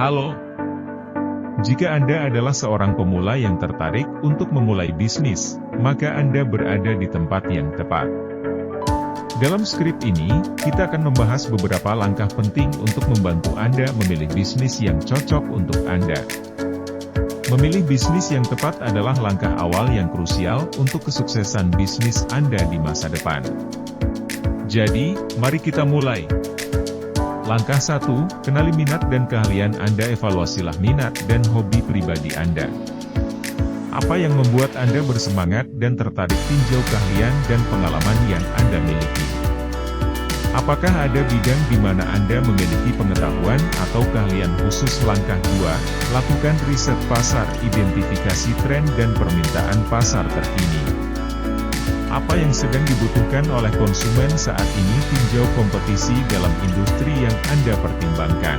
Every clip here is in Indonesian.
Halo. Jika Anda adalah seorang pemula yang tertarik untuk memulai bisnis, maka Anda berada di tempat yang tepat. Dalam skrip ini, kita akan membahas beberapa langkah penting untuk membantu Anda memilih bisnis yang cocok untuk Anda. Memilih bisnis yang tepat adalah langkah awal yang krusial untuk kesuksesan bisnis Anda di masa depan. Jadi, mari kita mulai. Langkah 1, kenali minat dan keahlian Anda. Evaluasilah minat dan hobi pribadi Anda. Apa yang membuat Anda bersemangat dan tertarik? Tinjau keahlian dan pengalaman yang Anda miliki. Apakah ada bidang di mana Anda memiliki pengetahuan atau keahlian khusus? Langkah 2, lakukan riset pasar. Identifikasi tren dan permintaan pasar terkini. Apa yang sedang dibutuhkan oleh konsumen saat ini? Tinjau kompetisi dalam industri yang Anda pertimbangkan.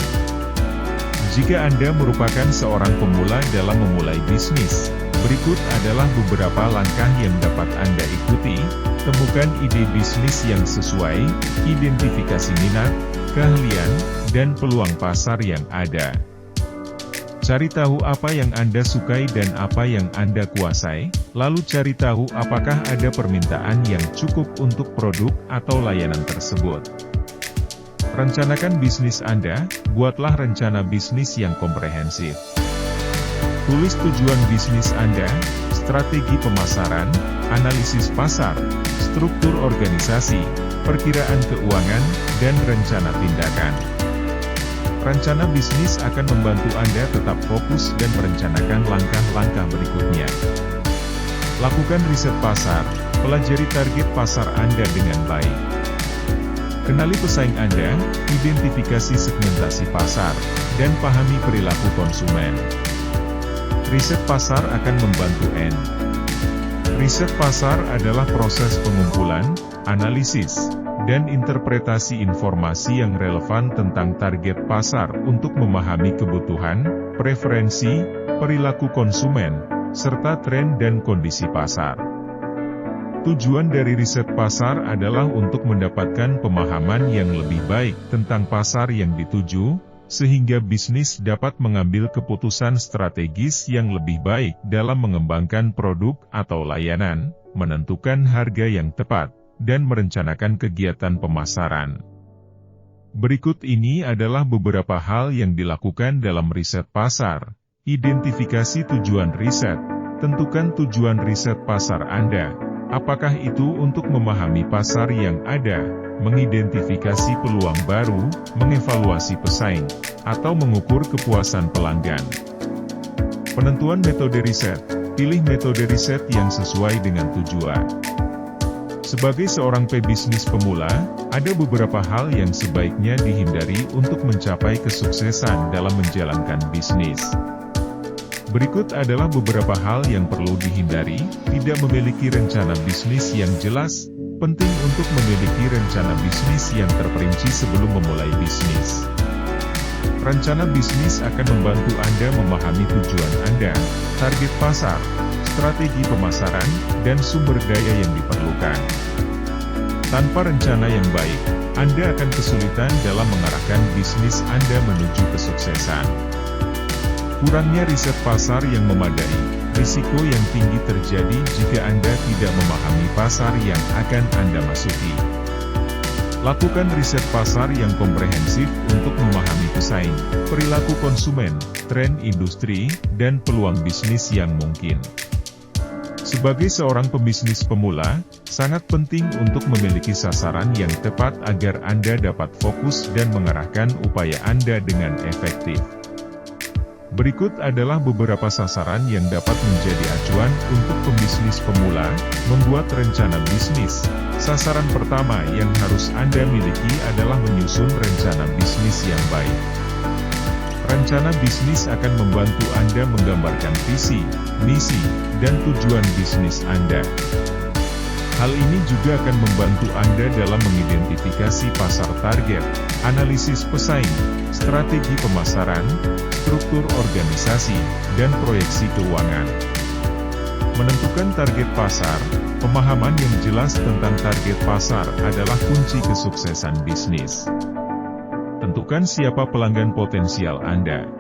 Jika Anda merupakan seorang pemula dalam memulai bisnis, berikut adalah beberapa langkah yang dapat Anda ikuti. Temukan ide bisnis yang sesuai, identifikasi minat, keahlian, dan peluang pasar yang ada. Cari tahu apa yang Anda sukai dan apa yang Anda kuasai, lalu cari tahu apakah ada permintaan yang cukup untuk produk atau layanan tersebut. Rencanakan bisnis Anda. Buatlah rencana bisnis yang komprehensif. Tulis tujuan bisnis Anda, strategi pemasaran, analisis pasar, struktur organisasi, perkiraan keuangan, dan rencana tindakan. Rencana bisnis akan membantu Anda tetap fokus dan merencanakan langkah-langkah berikutnya. Lakukan riset pasar, pelajari target pasar Anda dengan baik. Kenali pesaing Anda, identifikasi segmentasi pasar, dan pahami perilaku konsumen. Riset pasar akan membantu Anda. Riset pasar adalah proses pengumpulan, analisis, dan interpretasi informasi yang relevan tentang target pasar untuk memahami kebutuhan, preferensi, perilaku konsumen, serta tren dan kondisi pasar. Tujuan dari riset pasar adalah untuk mendapatkan pemahaman yang lebih baik tentang pasar yang dituju, sehingga bisnis dapat mengambil keputusan strategis yang lebih baik dalam mengembangkan produk atau layanan, menentukan harga yang tepat, dan merencanakan kegiatan pemasaran. Berikut ini adalah beberapa hal yang dilakukan dalam riset pasar. Identifikasi tujuan riset. Tentukan tujuan riset pasar Anda. Apakah itu untuk memahami pasar yang ada, mengidentifikasi peluang baru, mengevaluasi pesaing, atau mengukur kepuasan pelanggan? Penentuan metode riset. Pilih metode riset yang sesuai dengan tujuan. Sebagai seorang pebisnis pemula, ada beberapa hal yang sebaiknya dihindari untuk mencapai kesuksesan dalam menjalankan bisnis. Berikut adalah beberapa hal yang perlu dihindari. Tidak memiliki rencana bisnis yang jelas. Penting untuk memiliki rencana bisnis yang terperinci sebelum memulai bisnis. Rencana bisnis akan membantu Anda memahami tujuan Anda, target pasar, strategi pemasaran, dan sumber daya yang diperlukan. Tanpa rencana yang baik, Anda akan kesulitan dalam mengarahkan bisnis Anda menuju kesuksesan. Kurangnya riset pasar yang memadai. Risiko yang tinggi terjadi jika Anda tidak memahami pasar yang akan Anda masuki. Lakukan riset pasar yang komprehensif untuk memahami pesaing, perilaku konsumen, tren industri, dan peluang bisnis yang mungkin. Sebagai seorang pebisnis pemula, sangat penting untuk memiliki sasaran yang tepat agar Anda dapat fokus dan mengarahkan upaya Anda dengan efektif. Berikut adalah beberapa sasaran yang dapat menjadi acuan untuk pebisnis pemula, membuat rencana bisnis. Sasaran pertama yang harus Anda miliki adalah menyusun rencana bisnis yang baik. Rencana bisnis akan membantu Anda menggambarkan visi, misi, dan tujuan bisnis Anda. Hal ini juga akan membantu Anda dalam mengidentifikasi pasar target, analisis pesaing, strategi pemasaran, struktur organisasi, dan proyeksi keuangan. Menentukan target pasar, pemahaman yang jelas tentang target pasar adalah kunci kesuksesan bisnis. Tentukan siapa pelanggan potensial Anda.